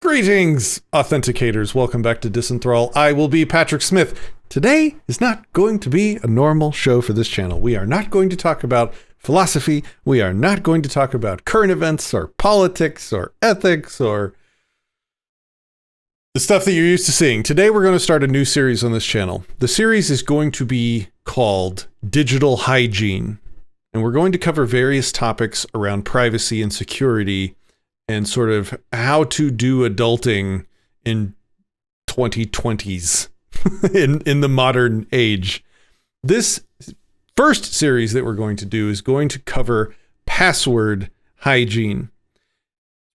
Greetings, authenticators. Welcome back to Disenthrall. I will be Patrick Smith. Today is not going to be a normal show for this channel. We are not going to talk about philosophy. We are not going to talk about current events or politics or ethics or the stuff that you're used to seeing. Today we're going to start a new series on this channel. The series is going to be called Digital Hygiene, and we're going to cover various topics around privacy and security and sort of how to do adulting in 2020s in the modern age. This first series that we're going to do is going to cover password hygiene.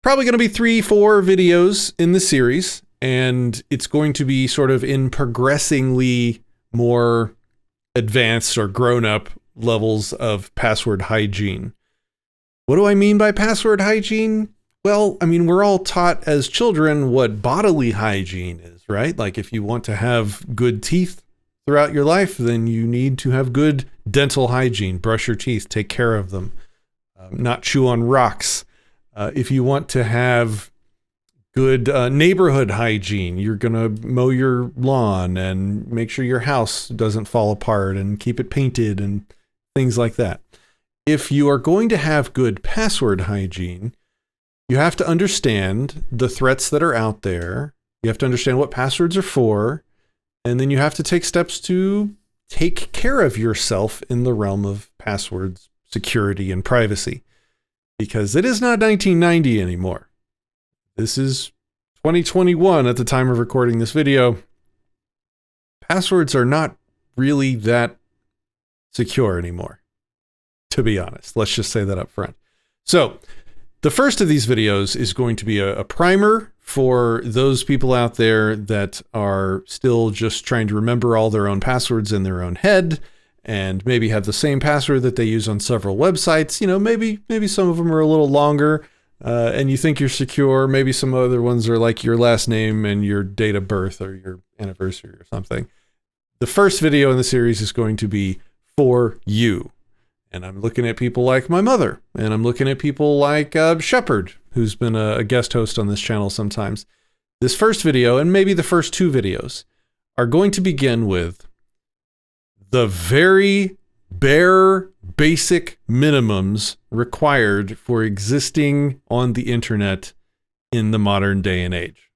Probably going to be 3-4 videos in the series, and it's going to be sort of in progressingly more advanced or grown-up levels of password hygiene. What do I mean by password hygiene? Well, I mean, we're all taught as children what bodily hygiene is, right? Like if you want to have good teeth throughout your life, then you need to have good dental hygiene, brush your teeth, take care of them, not chew on rocks. If you want to have good neighborhood hygiene, you're going to mow your lawn and make sure your house doesn't fall apart and keep it painted and things like that. If you are going to have good password hygiene, you have to understand the threats that are out there. You have to understand what passwords are for, and then you have to take steps to take care of yourself in the realm of passwords, security, and privacy. Because it is not 1990 anymore. This is 2021 at the time of recording this video. Passwords are not really that secure anymore, to be honest. Let's just say that up front. So, the first of these videos is going to be a primer for those people out there that are still just trying to remember all their own passwords in their own head and maybe have the same password that they use on several websites. You know, maybe some of them are a little longer and you think you're secure. Maybe some other ones are like your last name and your date of birth or your anniversary or something. The first video in the series is going to be for you. And I'm looking at people like my mother, and I'm looking at people like Shepard, who's been a guest host on this channel sometimes. This first video, and maybe the first two videos, are going to begin with the very bare, basic minimums required for existing on the internet in the modern day and age.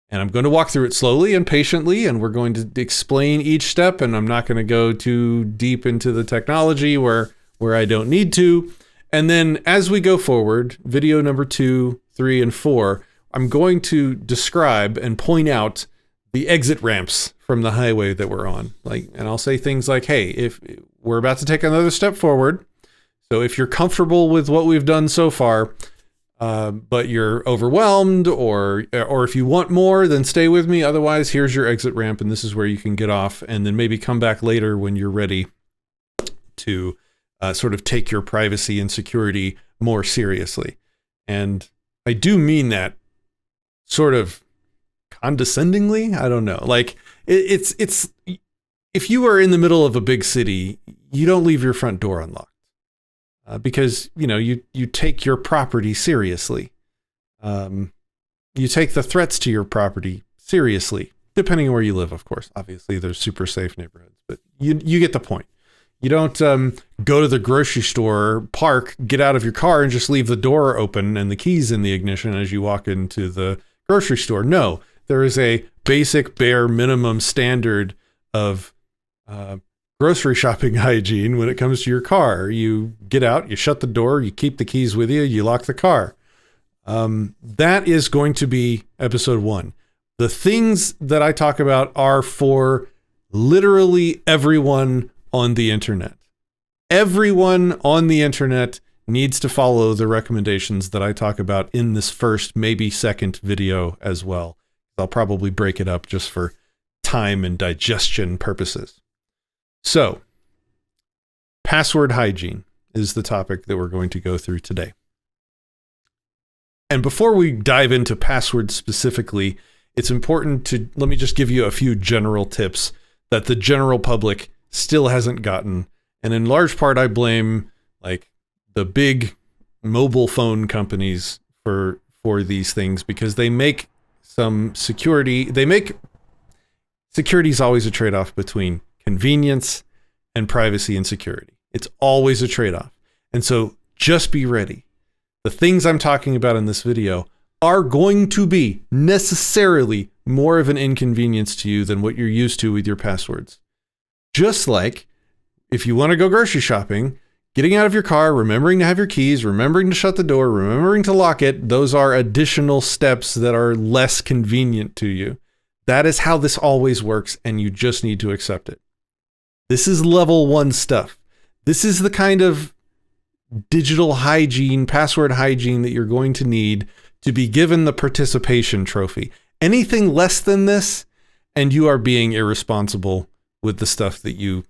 And I'm going to walk through it slowly and patiently, and we're going to explain each step, and I'm not going to go too deep into the technology where I don't need to. And then as we go forward, video number 2, 3, and 4, I'm going to describe and point out the exit ramps from the highway that we're on. And I'll say things like, hey, if we're about to take another step forward, so if you're comfortable with what we've done so far, but you're overwhelmed or if you want more, then stay with me. Otherwise, here's your exit ramp and this is where you can get off, and then maybe come back later when you're ready to sort of take your privacy and security more seriously. And I do mean that sort of condescendingly. I don't know. Like it's if you are in the middle of a big city, you don't leave your front door unlocked. Because, you know, you take your property seriously. You take the threats to your property seriously, depending on where you live, of course. Obviously, there's super safe neighborhoods, but you get the point. You don't go to the grocery store, park, get out of your car, and just leave the door open and the keys in the ignition as you walk into the grocery store. No, there is a basic, bare minimum standard of grocery shopping hygiene when it comes to your car. You get out, you shut the door, you keep the keys with you, you lock the car. That is going to be episode 1. The things that I talk about are for literally everyone on the internet. Everyone on the internet needs to follow the recommendations that I talk about in this first, maybe second video as well. I'll probably break it up just for time and digestion purposes. So, password hygiene is the topic that we're going to go through today. And before we dive into passwords specifically, it's important to, let me just give you a few general tips that the general public still hasn't gotten. And in large part, I blame like the big mobile phone companies for for these things because they make security is always a trade-off between convenience and privacy and security. It's always a trade-off. And so just be ready. The things I'm talking about in this video are going to be necessarily more of an inconvenience to you than what you're used to with your passwords. Just like if you want to go grocery shopping, getting out of your car, remembering to have your keys, remembering to shut the door, remembering to lock it, those are additional steps that are less convenient to you. That is how this always works, and you just need to accept it. This is level 1 stuff. This is the kind of digital hygiene, password hygiene that you're going to need to be given the participation trophy. Anything less than this, and you are being irresponsible with the stuff that you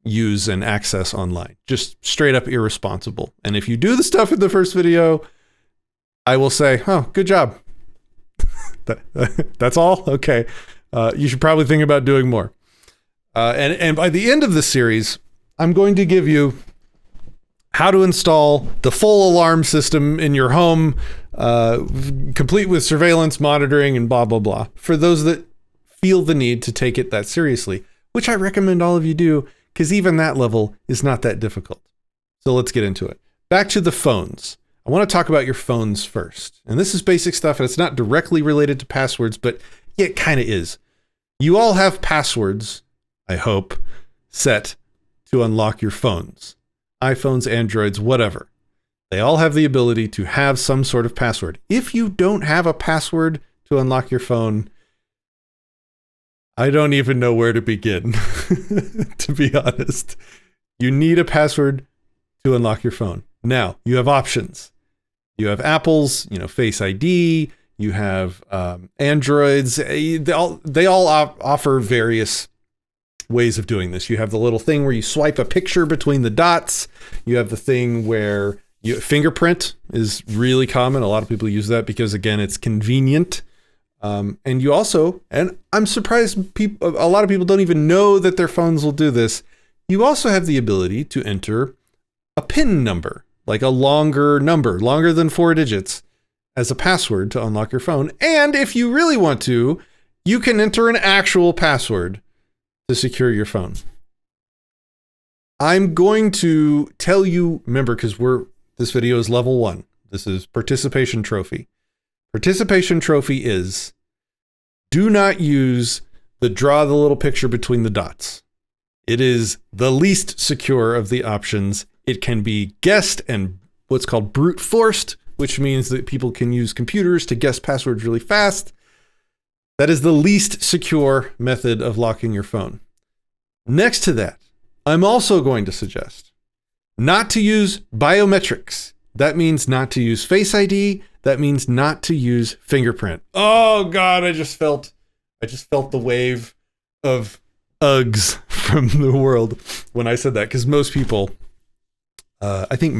use and access online. Just straight up irresponsible. And if you do the stuff in the first video, I will say, oh, good job. That's all? Okay. You should probably think about doing more. And by the end of this series, I'm going to give you how to install the full alarm system in your home, complete with surveillance, monitoring, and blah, blah, blah. For those that feel the need to take it that seriously, which I recommend all of you do, because even that level is not that difficult. So let's get into it. Back to the phones. I want to talk about your phones first. And this is basic stuff, and it's not directly related to passwords, but yeah, it kind of is. You all have passwords, I hope, set to unlock your phones. iPhones, Androids, whatever. They all have the ability to have some sort of password. If you don't have a password to unlock your phone, I don't even know where to begin, to be honest. You need a password to unlock your phone. Now, you have options. You have Apple's, Face ID. You have Androids. They all offer various ways of doing this. You have the little thing where you swipe a picture between the dots. You have the thing where fingerprint is really common. A lot of people use that because, again, it's convenient. And you also, and I'm surprised a lot of people don't even know that their phones will do this. You also have the ability to enter a PIN number, like a longer number, longer than 4 digits, as a password to unlock your phone. And if you really want to, you can enter an actual password to secure your phone. I'm going to tell you, remember, because this video is level 1. This is participation trophy. Participation trophy is, do not use the draw the little picture between the dots. It is the least secure of the options. It can be guessed and what's called brute forced, which means that people can use computers to guess passwords really fast. That is the least secure method of locking your phone. Next to that, I'm also going to suggest not to use biometrics. That means not to use Face ID. That means not to use fingerprint. Oh God, I just felt the wave of uggs from the world when I said that, because most people, I think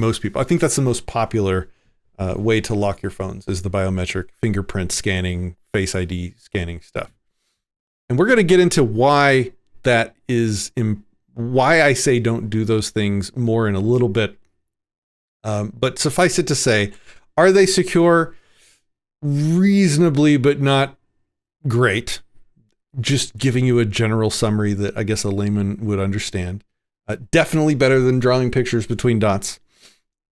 that's the most popular way to lock your phones is the biometric fingerprint scanning, Face ID scanning stuff. And we're going to get into why that is, why I say don't do those things more in a little bit. But suffice it to say, are they secure? Reasonably, but not great. Just giving you a general summary that I guess a layman would understand. Definitely better than drawing pictures between dots.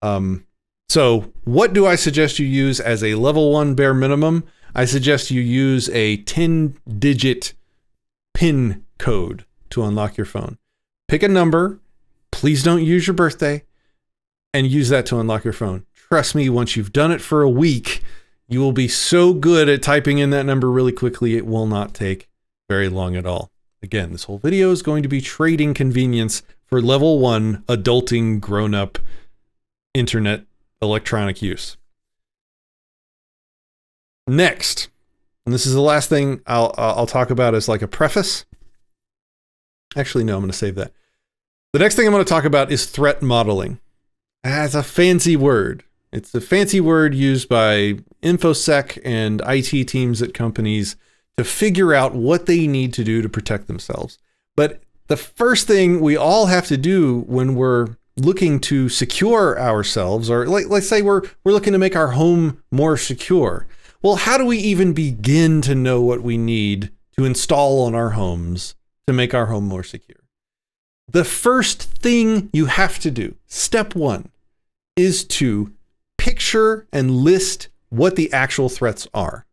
So what do I suggest you use as a level 1 bare minimum? I suggest you use a 10-digit PIN code to unlock your phone. Pick a number. Please don't use your birthday. And use that to unlock your phone. Trust me, once you've done it for a week, you will be so good at typing in that number really quickly, it will not take very long at all. Again, this whole video is going to be trading convenience for level 1 adulting grown-up internet electronic use. Next, and this is the last thing I'll talk about as like a preface. Actually, no, I'm going to save that. The next thing I'm going to talk about is threat modeling. That's a fancy word. It's a fancy word used by InfoSec and IT teams at companies to figure out what they need to do to protect themselves. But the first thing we all have to do when we're looking to secure ourselves, or let's say we're looking to make our home more secure. Well, how do we even begin to know what we need to install on our homes to make our home more secure? The first thing you have to do, step one, is to picture and list what the actual threats are.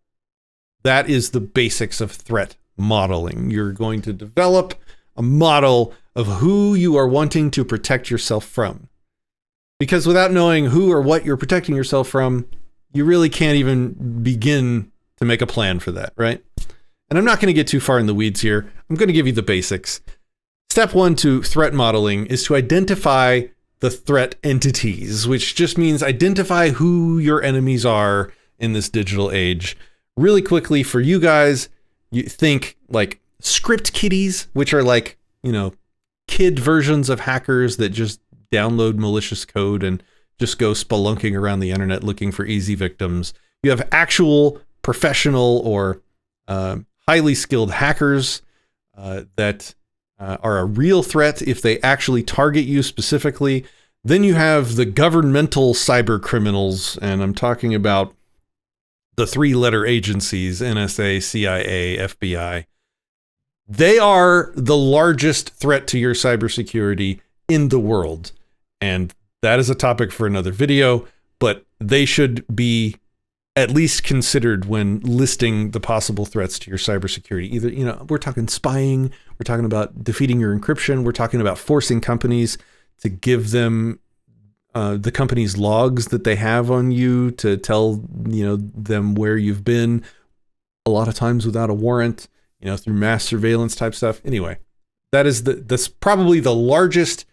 That is the basics of threat modeling. You're going to develop a model of who you are wanting to protect yourself from. Because without knowing who or what you're protecting yourself from, you really can't even begin to make a plan for that, right? And I'm not going to get too far in the weeds here. I'm going to give you the basics. Step one to threat modeling is to identify the threat entities, which just means identify who your enemies are in this digital age. Really quickly for you guys, you think like script kiddies, which are like, kid versions of hackers that just download malicious code and just go spelunking around the internet looking for easy victims. You have actual professional or highly skilled hackers that are a real threat if they actually target you specifically. Then you have the governmental cyber criminals, and I'm talking about the 3-letter agencies, NSA, CIA, FBI. They are the largest threat to your cybersecurity in the world. And that is a topic for another video, but they should be at least considered when listing the possible threats to your cybersecurity. Either, we're talking spying, we're talking about defeating your encryption, we're talking about forcing companies to give them the company's logs that they have on you to tell, them where you've been, a lot of times without a warrant, through mass surveillance type stuff. Anyway, that's probably the largest,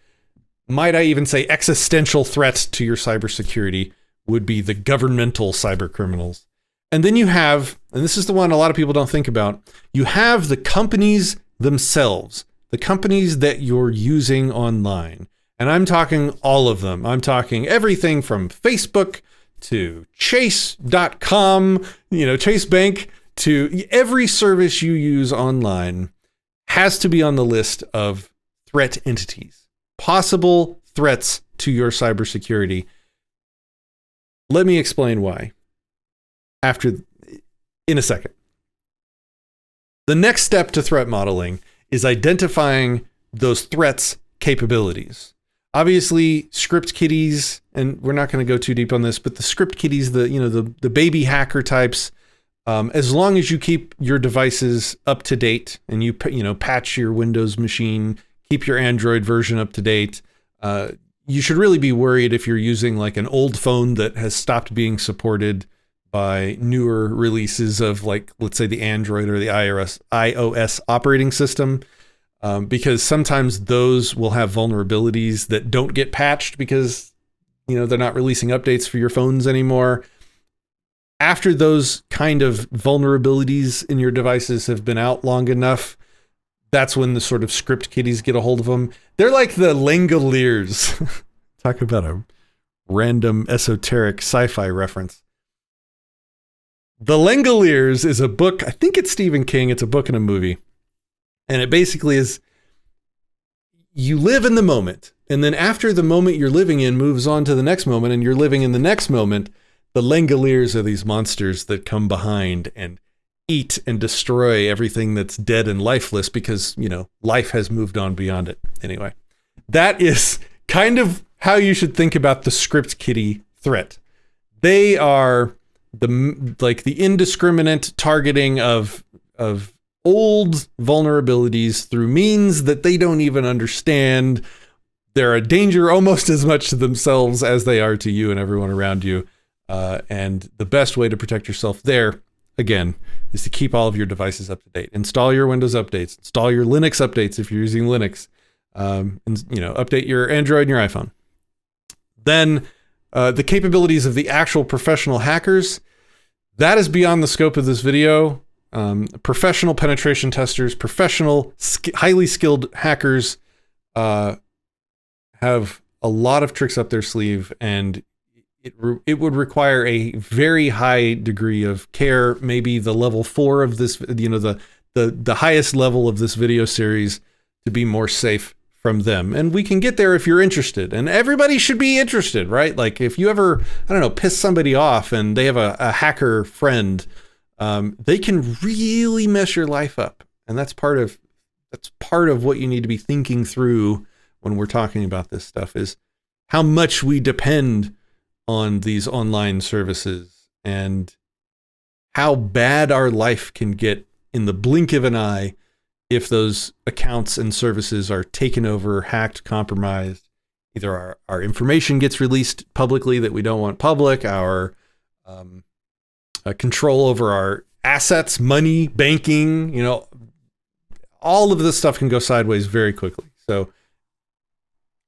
might I even say, existential threat to your cybersecurity would be the governmental cyber criminals. And then you have, and this is the one a lot of people don't think about, you have the companies themselves, the companies that you're using online. And I'm talking all of them. I'm talking everything from Facebook to Chase.com, Chase Bank, to every service you use online has to be on the list of threat entities, possible threats to your cybersecurity. Let me explain why in a second. The next step to threat modeling is identifying those threats' capabilities. Obviously, script kiddies, and we're not going to go too deep on this, but the script kiddies, the baby hacker types, as long as you keep your devices up to date and you patch your Windows machine, keep your Android version up to date, you should really be worried if you're using like an old phone that has stopped being supported by newer releases of, like, let's say the Android or the iOS operating system, because sometimes those will have vulnerabilities that don't get patched because they're not releasing updates for your phones anymore. After those kind of vulnerabilities in your devices have been out long enough, that's when the sort of script kiddies get a hold of them. They're like the Langoliers. Talk about a random esoteric sci-fi reference. The Langoliers is a book, I think it's Stephen King, it's a book and a movie. And it basically is, you live in the moment, and then after the moment you're living in moves on to the next moment, and you're living in the next moment, the Langoliers are these monsters that come behind and eat and destroy everything that's dead and lifeless because, life has moved on beyond it. Anyway, that is kind of how you should think about the script kiddie threat. They are the indiscriminate targeting of old vulnerabilities through means that they don't even understand. They're a danger almost as much to themselves as they are to you and everyone around you. And the best way to protect yourself there, again, is to keep all of your devices up to date. Install your Windows updates. Install your Linux updates if you're using Linux. And update your Android and your iPhone. Then the capabilities of the actual professional hackers, that is beyond the scope of this video. Professional penetration testers, professional, highly skilled hackers have a lot of tricks up their sleeve, and it would require a very high degree of care, maybe the level 4 of this, the highest level of this video series, to be more safe from them. And we can get there if you're interested. And everybody should be interested, right? Like if you ever, I don't know, piss somebody off and they have a hacker friend, they can really mess your life up. And that's part of what you need to be thinking through when we're talking about this stuff, is how much we depend on these online services and how bad our life can get in the blink of an eye if those accounts and services are taken over, hacked, compromised. Either our information gets released publicly that we don't want public, our control over our assets, money, banking, all of this stuff can go sideways very quickly. So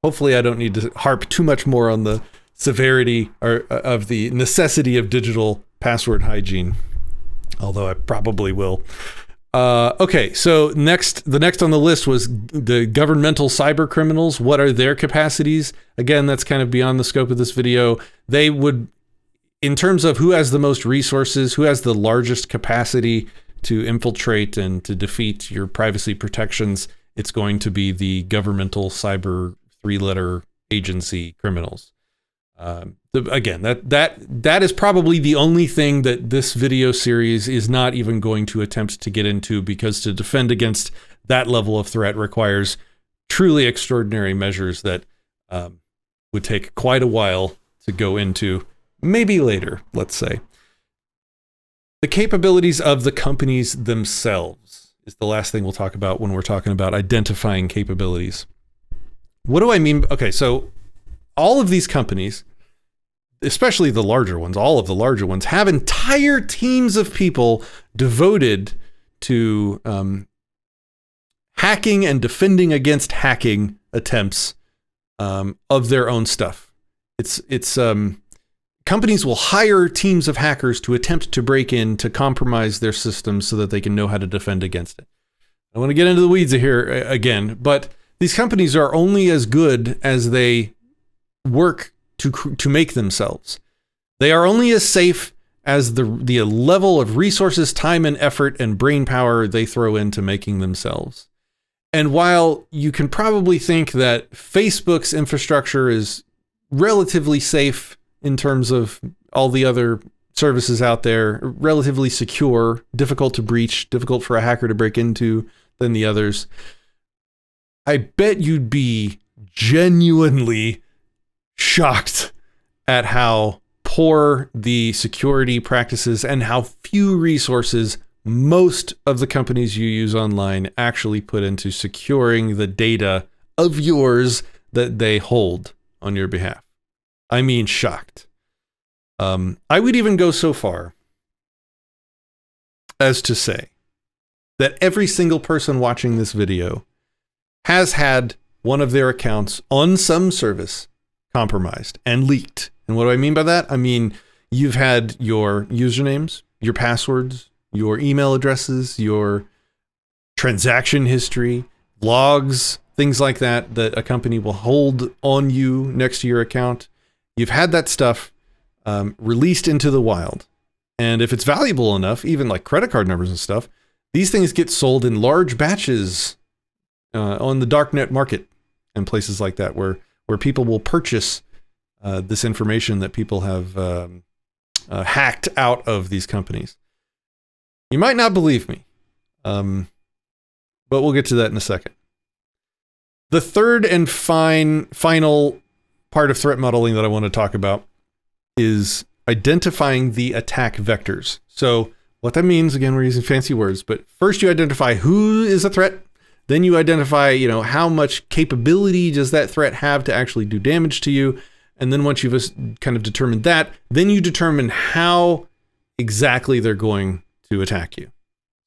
hopefully I don't need to harp too much more on the severity or of the necessity of digital password hygiene, although I probably will. Okay, so the next on the list was the governmental cyber criminals. What are their capacities? Again, that's kind of beyond the scope of this video. They would, in terms of who has the most resources, who has the largest capacity to infiltrate and to defeat your privacy protections, it's going to be the governmental cyber three-letter agency criminals. Again, that is probably the only thing that this video series is not even going to attempt to get into, because to defend against that level of threat requires truly extraordinary measures that would take quite a while to go into, maybe later, let's say. The capabilities of the companies themselves is the last thing we'll talk about when we're talking about identifying capabilities. What do I mean? Okay, so all of these companies, especially the larger ones, all of the larger ones, have entire teams of people devoted to hacking and defending against hacking attempts of their own stuff. It's companies will hire teams of hackers to attempt to break in, to compromise their systems so that they can know how to defend against it. I want to get into the weeds here again, but these companies are only as good as they work to make themselves. They are only as safe as the level of resources, time, and effort and brain power they throw into making themselves. And while you can probably think that Facebook's infrastructure is relatively safe in terms of all the other services out there, relatively secure, difficult to breach, difficult for a hacker to break into than the others, I bet you'd be genuinely shocked at how poor the security practices and how few resources most of the companies you use online actually put into securing the data of yours that they hold on your behalf. I mean, shocked. I would even go so far as to say that every single person watching this video has had one of their accounts on some service compromised and leaked. And what do I mean by that? I mean, you've had your usernames, your passwords, your email addresses, your transaction history, logs, things like that a company will hold on you next to your account. You've had that stuff released into the wild. And if it's valuable enough, even like credit card numbers and stuff, these things get sold in large batches on the darknet market and places like that, where people will purchase this information that people have hacked out of these companies. You might not believe me, but we'll get to that in a second. The third and final part of threat modeling that I want to talk about is identifying the attack vectors. So what that means, again, we're using fancy words, but first you identify who is a threat. Then you identify, how much capability does that threat have to actually do damage to you. And then once you've kind of determined that, then you determine how exactly they're going to attack you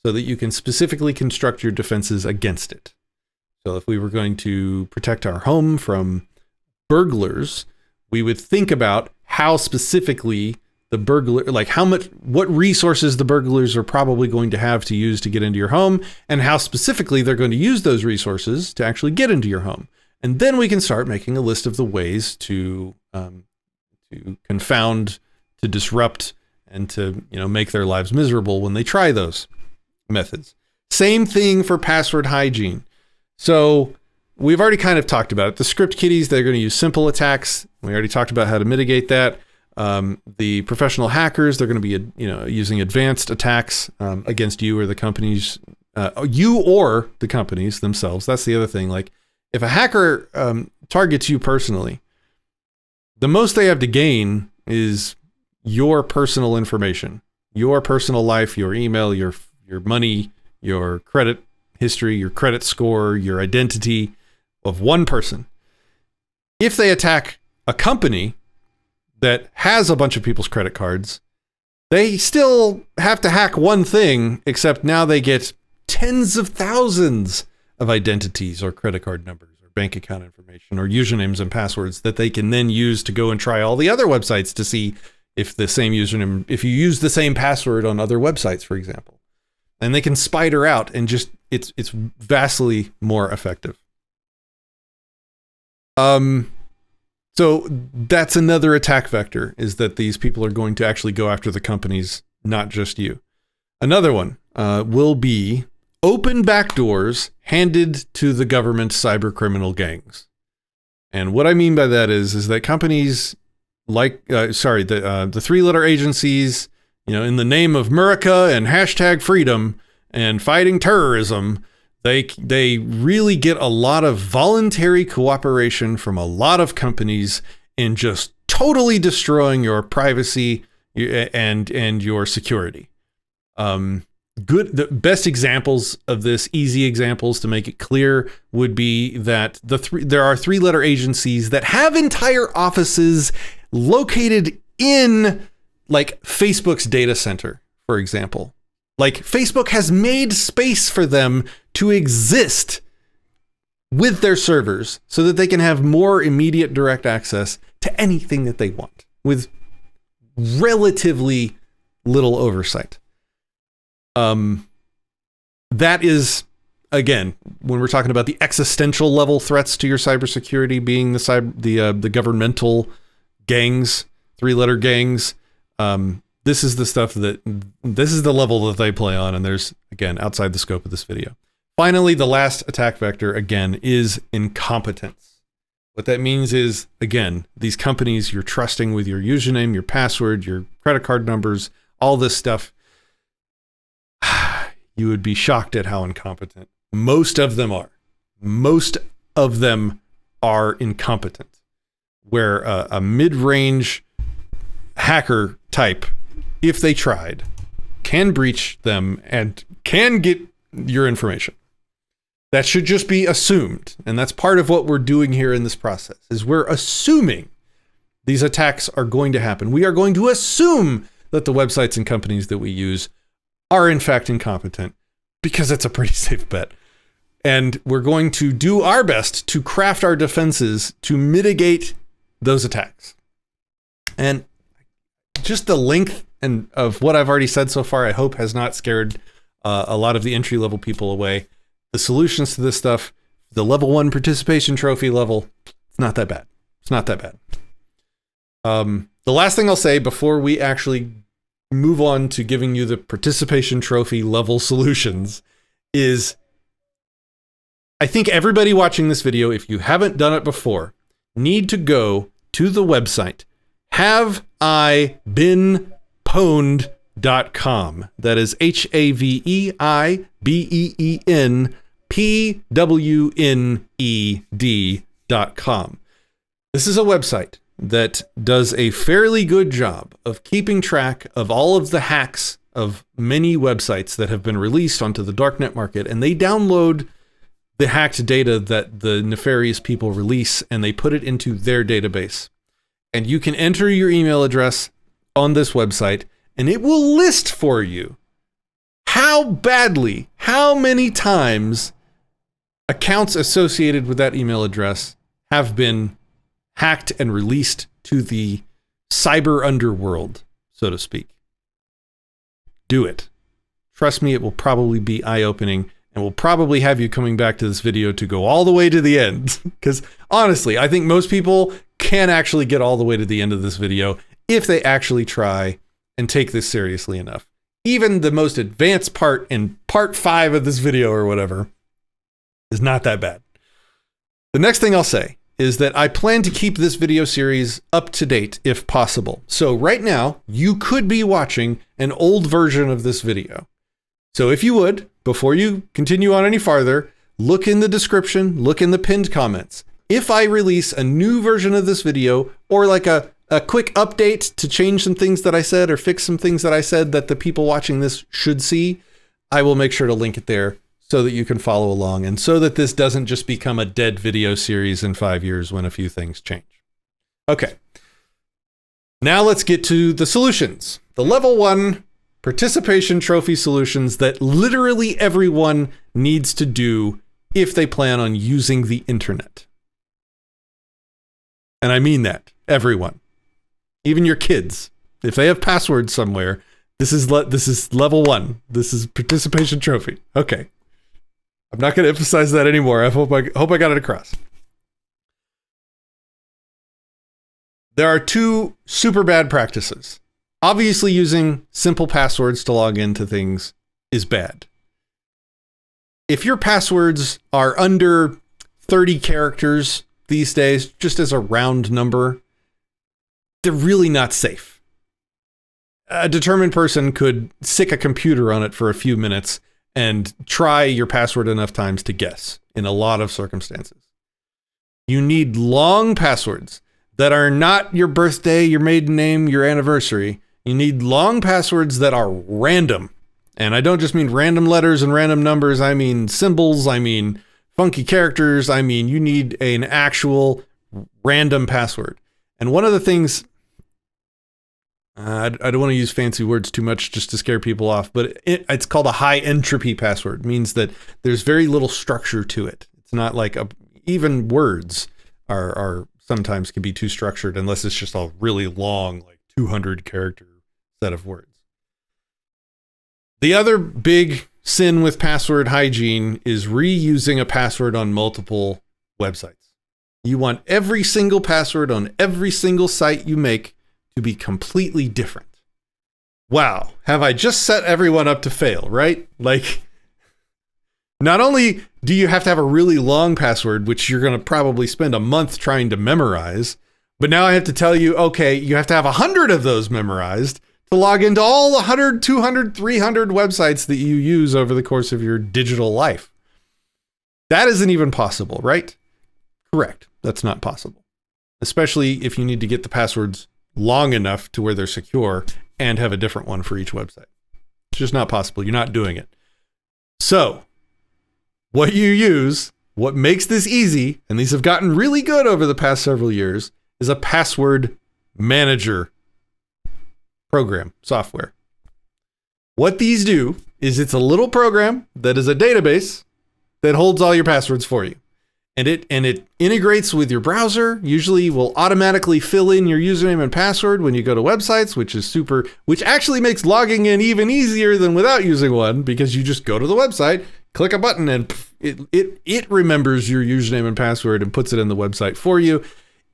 so that you can specifically construct your defenses against it. So if we were going to protect our home from burglars, we would think about how specifically the burglar, like what resources the burglars are probably going to have to use to get into your home, and how specifically they're going to use those resources to actually get into your home. And then we can start making a list of the ways to confound, to disrupt, and to make their lives miserable when they try those methods. Same thing for password hygiene. So we've already kind of talked about it. The script kiddies, they're going to use simple attacks. We already talked about how to mitigate that. The professional hackers, they're going to be, using advanced attacks against you or the companies, you or the companies themselves. That's the other thing. Like, if a hacker targets you personally, the most they have to gain is your personal information, your personal life, your email, your money, your credit history, your credit score, your identity of one person. If they attack a company that has a bunch of people's credit cards, they still have to hack one thing, except now they get tens of thousands of identities or credit card numbers or bank account information or usernames and passwords that they can then use to go and try all the other websites to see if the same username, if you use the same password on other websites, for example. And they can spider out and just, it's vastly more effective. So that's another attack vector, is that these people are going to actually go after the companies, not just you. Another one will be open backdoors handed to the government cyber criminal gangs. And what I mean by that is that companies like, the three-letter agencies, in the name of America and hashtag freedom and fighting terrorism, they really get a lot of voluntary cooperation from a lot of companies in just totally destroying your privacy and your security. The best examples of this, easy examples to make it clear, would be that there are three-letter agencies that have entire offices located in, like, Facebook's data center, for example. Like, Facebook has made space for them to exist with their servers so that they can have more immediate direct access to anything that they want with relatively little oversight. That is, again, when we're talking about the existential level threats to your cybersecurity, being the governmental gangs, three-letter gangs. This is the stuff this is the level that they play on, and there's, again, outside the scope of this video. Finally, the last attack vector, again, is incompetence. What that means is, again, these companies you're trusting with your username, your password, your credit card numbers, all this stuff, you would be shocked at how incompetent most of them are. Most of them are incompetent. Where a mid-range hacker type, if they tried, can breach them and can get your information. That should just be assumed. And that's part of what we're doing here in this process, is we're assuming these attacks are going to happen. We are going to assume that the websites and companies that we use are in fact incompetent, because it's a pretty safe bet. And we're going to do our best to craft our defenses to mitigate those attacks. And just the length of what I've already said so far, I hope has not scared a lot of the entry-level people away. The solutions to this stuff, the level 1 participation trophy level, it's not that bad. It's not that bad. The last thing I'll say before we actually move on to giving you the participation trophy level solutions is, I think everybody watching this video, if you haven't done it before, need to go to the website haveibeenpwned.com. That is HAVEIBEENPWNED.com. This is a website that does a fairly good job of keeping track of all of the hacks of many websites that have been released onto the darknet market, and they download the hacked data that the nefarious people release and they put it into their database. And you can enter your email address on this website and it will list for you how many times accounts associated with that email address have been hacked and released to the cyber underworld, so to speak. Do it. Trust me, it will probably be eye-opening, and we'll probably have you coming back to this video to go all the way to the end. Because honestly, I think most people can actually get all the way to the end of this video if they actually try and take this seriously enough. Even the most advanced part in part 5 of this video or whatever is not that bad. The next thing I'll say is that I plan to keep this video series up to date if possible. So right now, you could be watching an old version of this video. So if you would, before you continue on any farther, look in the description, look in the pinned comments. If I release a new version of this video, or like a quick update to change some things that I said or fix some things that I said that the people watching this should see, I will make sure to link it there so that you can follow along and so that this doesn't just become a dead video series in 5 years when a few things change. Okay. Now let's get to the solutions. The level 1 participation trophy solutions that literally everyone needs to do if they plan on using the internet. And I mean that, everyone. Even your kids. If they have passwords somewhere, this is level 1. This is participation trophy. Okay. I'm not going to emphasize that anymore. I hope I got it across. There are 2 super bad practices. Obviously, using simple passwords to log into things is bad. If your passwords are under 30 characters these days, just as a round number, they're really not safe. A determined person could sick a computer on it for a few minutes and try your password enough times to guess in a lot of circumstances. You need long passwords that are not your birthday, your maiden name, your anniversary. You need long passwords that are random. And I don't just mean random letters and random numbers. I mean symbols. I mean funky characters. I mean, you need an actual random password. And one of the things, I don't want to use fancy words too much just to scare people off, but it's called a high entropy password. It means that there's very little structure to it. It's not like even words are sometimes can be too structured unless it's just a really long, like 200 character set of words. The other big sin with password hygiene is reusing a password on multiple websites. You want every single password on every single site you make to be completely different. Wow, have I just set everyone up to fail, right? Like, not only do you have to have a really long password, which you're going to probably spend a month trying to memorize, but now I have to tell you, okay, you have to have 100 of those memorized to log into all the 100, 200, 300 websites that you use over the course of your digital life. That isn't even possible, right? Correct. That's not possible. Especially if you need to get the passwords long enough to where they're secure and have a different one for each website. It's just not possible. You're not doing it. So what you use, what makes this easy, and these have gotten really good over the past several years, is a password manager program, software. What these do is it's a little program that is a database that holds all your passwords for you. And it integrates with your browser, usually will automatically fill in your username and password when you go to websites, which actually makes logging in even easier than without using one, because you just go to the website, click a button, and it remembers your username and password and puts it in the website for you.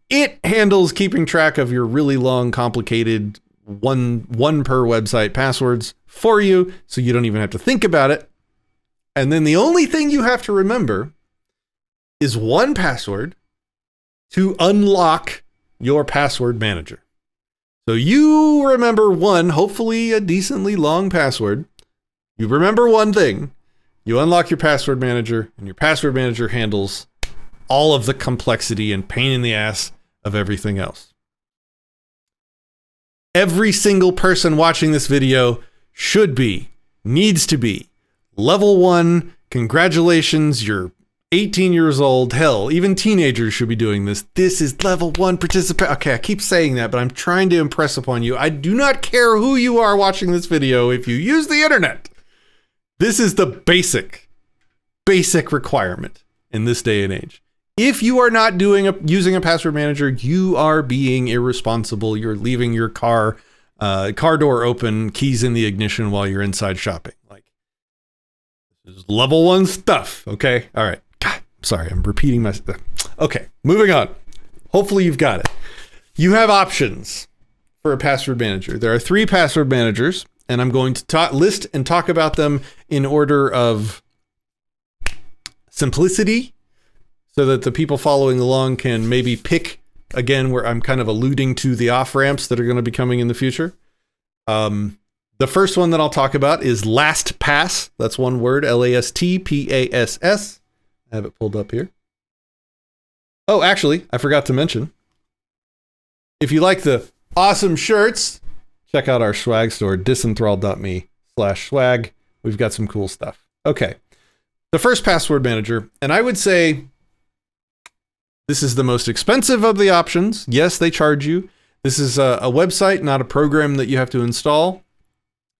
It handles keeping track of your really long, complicated one per website passwords for you, so you don't even have to think about it. And then the only thing you have to remember is one password to unlock your password manager. So you remember one, hopefully a decently long password. You remember one thing, you unlock your password manager, and your password manager handles all of the complexity and pain in the ass of everything else. Every single person watching this video needs to be level 1. Congratulations, you're 18 years old. Hell, even teenagers should be doing this. This is level 1 participant. Okay, I keep saying that, but I'm trying to impress upon you. I do not care who you are watching this video if you use the internet. This is the basic requirement in this day and age. If you are not using a password manager, you are being irresponsible. You're leaving your car door open, keys in the ignition while you're inside shopping. Like, this is level 1 stuff. Okay. All right. God, sorry. I'm repeating myself. Okay. Moving on. Hopefully you've got it. You have options for a password manager. There are 3 password managers, and I'm going to list and talk about them in order of simplicity, so that the people following along can maybe pick, again, where I'm kind of alluding to the off-ramps that are going to be coming in the future. The first one that I'll talk about is Lastpass. That's one word, Lastpass. I have it pulled up here. Oh, actually, I forgot to mention, if you like the awesome shirts, check out our swag store, disenthrall.me/swag. We've got some cool stuff. Okay. The first password manager, and I would say this is the most expensive of the options. Yes, they charge you. This is a website, not a program that you have to install.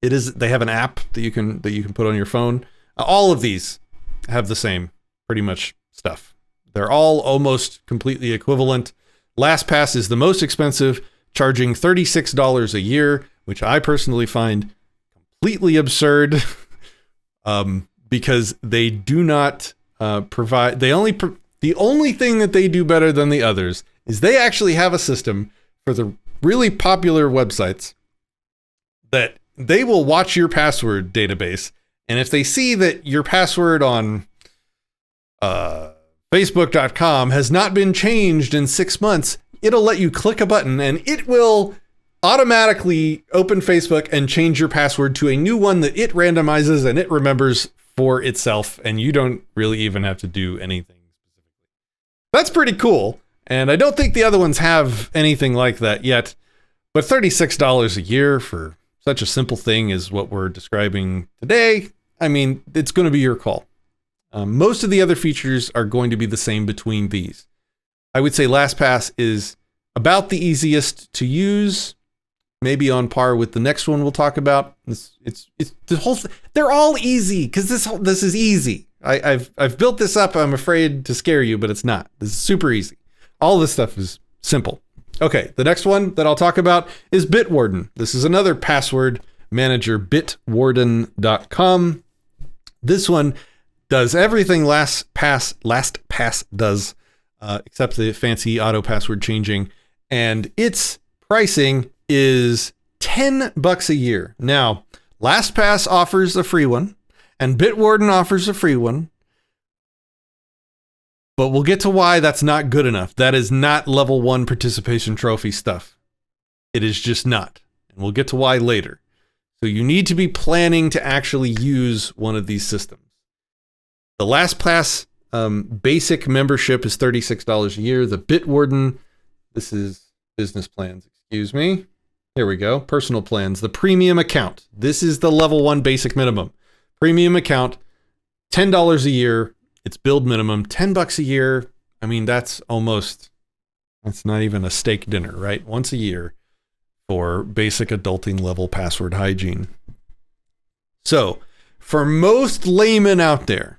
They have an app that you can put on your phone. All of these have the same pretty much stuff. They're all almost completely equivalent. LastPass is the most expensive, charging $36 a year, which I personally find completely absurd, because they do not provide. The only thing that they do better than the others is they actually have a system for the really popular websites that they will watch your password database, and if they see that your password on Facebook.com has not been changed in 6 months, it'll let you click a button and it will automatically open Facebook and change your password to a new one that it randomizes and it remembers for itself, and you don't really even have to do anything specifically. That's pretty cool, and I don't think the other ones have anything like that yet, but $36 a year for such a simple thing as what we're describing today, I mean, it's going to be your call. Most of the other features are going to be the same between these. I would say LastPass is about the easiest to use, maybe on par with the next one we'll talk about. It's the whole. They're all easy because this is easy. I've built this up. I'm afraid to scare you, but it's not. This is super easy. All this stuff is simple. Okay, the next one that I'll talk about is Bitwarden. This is another password manager, bitwarden.com. This one does everything LastPass does, except the fancy auto password changing, and its pricing is $10 a year. Now, LastPass offers a free one, and Bitwarden offers a free one, but we'll get to why that's not good enough. That is not level 1 participation trophy stuff. It is just not, and we'll get to why later. So you need to be planning to actually use one of these systems. The LastPass basic membership is $36 a year. The Bitwarden, this is business plans, excuse me. Here we go, personal plans. The premium account, this is the level 1 basic minimum. Premium account, $10 a year. It's build minimum, $10 a year. I mean, that's not even a steak dinner, right? Once a year for basic adulting level password hygiene. So for most laymen out there,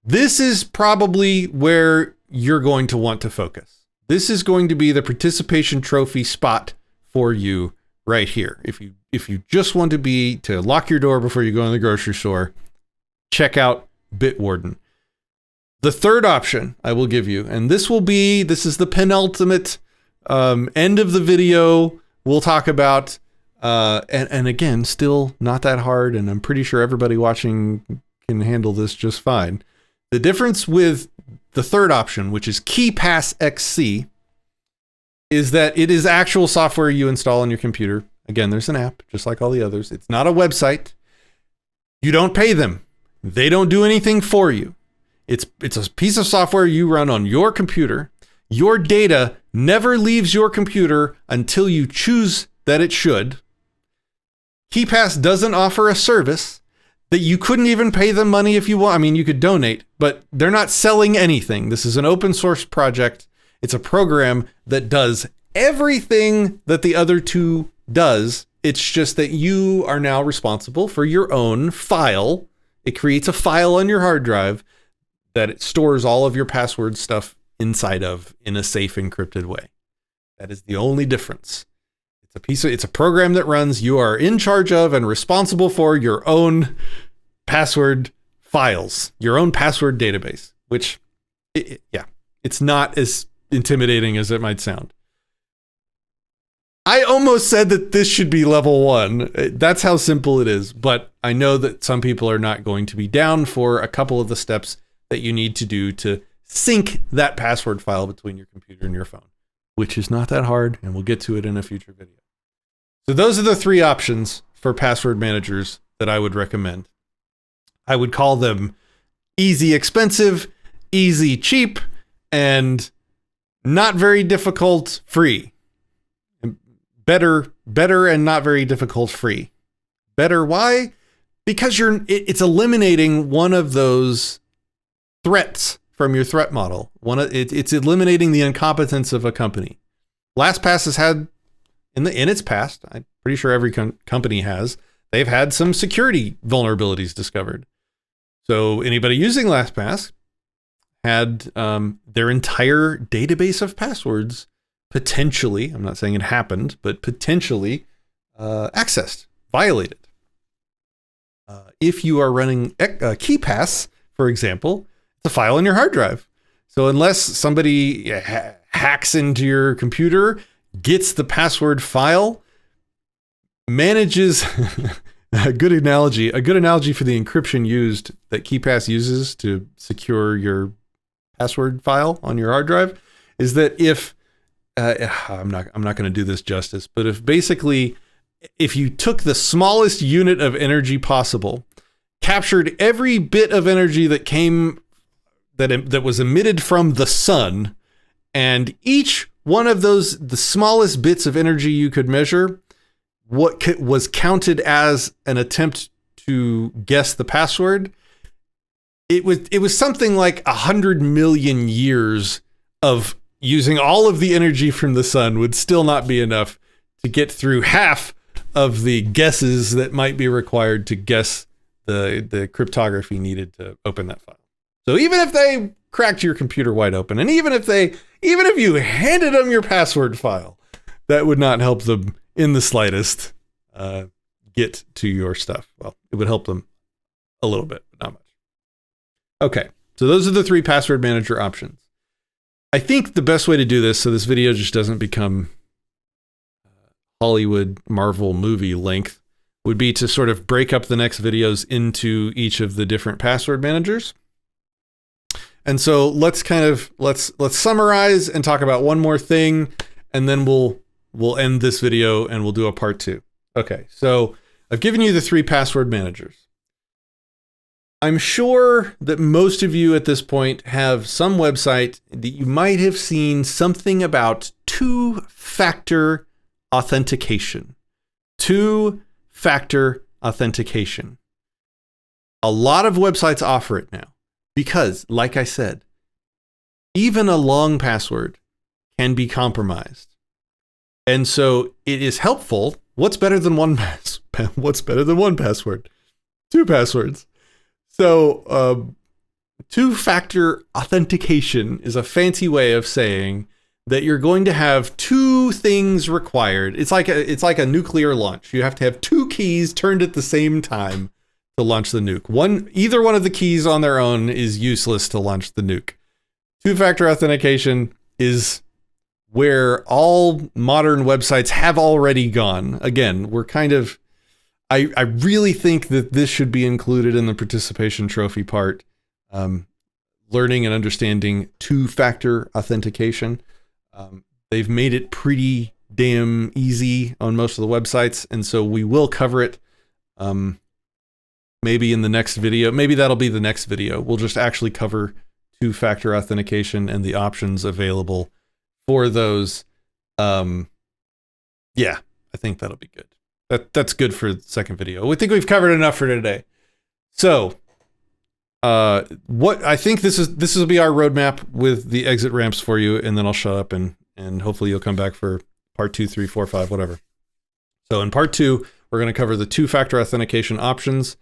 this is probably where you're going to want to focus. This is going to be the participation trophy spot for you right here. If you just want to lock your door before you go in the grocery store, check out Bitwarden. The third option I will give you, and this is the penultimate end of the video. We'll talk about, and again, still not that hard, and I'm pretty sure everybody watching can handle this just fine. The difference with the third option, which is KeePass XC, is that it is actual software you install on your computer. Again, there's an app, just like all the others. It's not a website. You don't pay them. They don't do anything for you. It's a piece of software you run on your computer. Your data never leaves your computer until you choose that it should. KeePass doesn't offer a service that you couldn't even pay them money if you want. I mean, you could donate, but they're not selling anything. This is an open source project. It's a program that does everything that the other two does. It's just that you are now responsible for your own file. It creates a file on your hard drive that it stores all of your password stuff inside of in a safe encrypted way. That is the only difference. It's a program that runs. You are in charge of and responsible for your own password files, your own password database, which, it's not as intimidating as it might sound. I almost said that this should be level 1. That's how simple it is. But I know that some people are not going to be down for a couple of the steps that you need to do to sync that password file between your computer and your phone, which is not that hard, and we'll get to it in a future video. So those are the three options for password managers that I would recommend. I would call them easy expensive, easy cheap, and not very difficult free. Better and not very difficult free. Better, why? Because it's eliminating one of those threats from your threat model. It's eliminating the incompetence of a company. Lastpass has had, in its past, I'm pretty sure every company has, they've had some security vulnerabilities discovered. So anybody using Lastpass had their entire database of passwords potentially, I'm not saying it happened, but potentially accessed, violated. If you are running KeePass, for example, it's a file on your hard drive. So unless somebody hacks into your computer, gets the password file, manages a good analogy for the encryption used that KeePass uses to secure your password file on your hard drive is that if I'm not going to do this justice, but if you took the smallest unit of energy possible, captured every bit of energy that came that was emitted from the sun, and each one of those, the smallest bits of energy you could measure, what was counted as an attempt to guess the password, it was something like 100 million years of using all of the energy from the sun would still not be enough to get through half of the guesses that might be required to guess the cryptography needed to open that file. So even if they cracked your computer wide open, and even if you handed them your password file, that would not help them in the slightest get to your stuff. Well, it would help them a little bit, but not much. Okay, so those are the three password manager options. I think the best way to do this, so this video just doesn't become Hollywood Marvel movie length, would be to sort of break up the next videos into each of the different password managers. And so let's summarize and talk about one more thing, and then we'll end this video and we'll do a part 2. Okay, so I've given you the three password managers. I'm sure that most of you at this point have some website that you might have seen something about two-factor authentication. Two-factor authentication. A lot of websites offer it now because, like I said, even a long password can be compromised. And so it is helpful. What's better than one password? Two passwords. So two-factor authentication is a fancy way of saying that you're going to have two things required. It's like a nuclear launch. You have to have two keys turned at the same time to launch the nuke. Either one of the keys on their own is useless to launch the nuke. Two-factor authentication is where all modern websites have already gone. Again, I really think that this should be included in the participation trophy part. Learning and understanding two-factor authentication. They've made it pretty damn easy on most of the websites, and so we will cover it maybe in the next video. Maybe that'll be the next video. We'll just actually cover two-factor authentication and the options available for those. Yeah, I think that'll be good. That's good for the second video. We think we've covered enough for today. So, what I think this will be our roadmap with the exit ramps for you, and then I'll shut up and hopefully you'll come back for part 2, 3, 4, 5, whatever. So in part 2, we're going to cover the two-factor authentication options,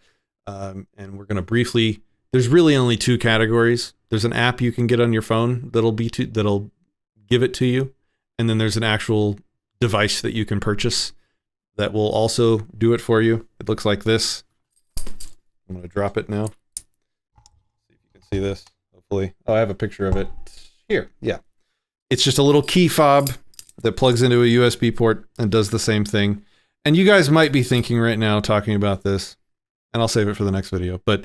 and we're going to briefly. There's really only two categories. There's an app you can get on your phone that'll give it to you, and then there's an actual device that you can purchase that will also do it for you. It looks like this. I'm going to drop it now. See if you can see this, hopefully. Oh, I have a picture of it here. Yeah. It's just a little key fob that plugs into a USB port and does the same thing. And you guys might be thinking right now, talking about this, and I'll save it for the next video, but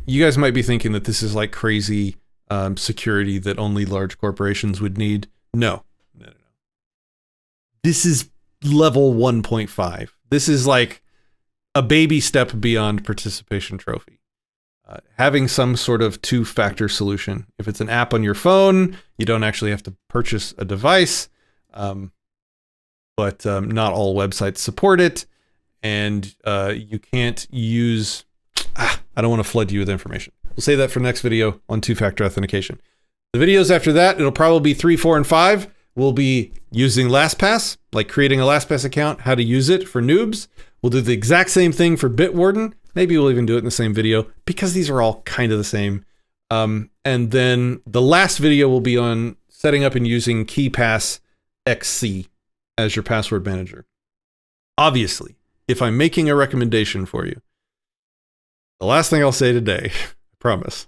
you guys might be thinking that this is like crazy security that only large corporations would need. No. This is level 1.5. This is like a baby step beyond participation trophy. Having some sort of two-factor solution. If it's an app on your phone, you don't actually have to purchase a device, but not all websites support it, and you can't use... I don't want to flood you with information. We'll save that for next video on two-factor authentication. The videos after that, it'll probably be 3, 4, and 5. We'll be using Lastpass, like creating a Lastpass account, how to use it for noobs. We'll do the exact same thing for Bitwarden. Maybe we'll even do it in the same video because these are all kind of the same. And then the last video will be on setting up and using KeePass XC as your password manager. Obviously, if I'm making a recommendation for you, the last thing I'll say today, I promise,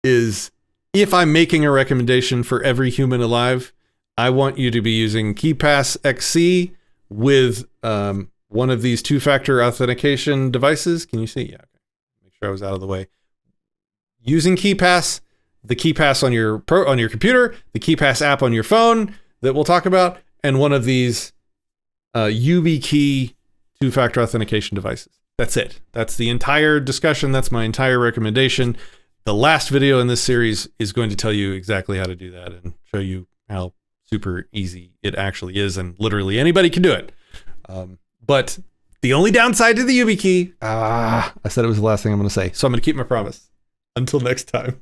is if I'm making a recommendation for every human alive, I want you to be using KeePass XC with one of these two-factor authentication devices. Can you see? Yeah. Okay. Make sure I was out of the way. Using KeePass, the KeePass on your computer, the KeePass app on your phone that we'll talk about, and one of these YubiKey two-factor authentication devices. That's it. That's the entire discussion. That's my entire recommendation. The last video in this series is going to tell you exactly how to do that and show you how super easy it actually is, and literally anybody can do it. But the only downside to the YubiKey, I said it was the last thing I'm going to say, so I'm going to keep my promise. Until next time.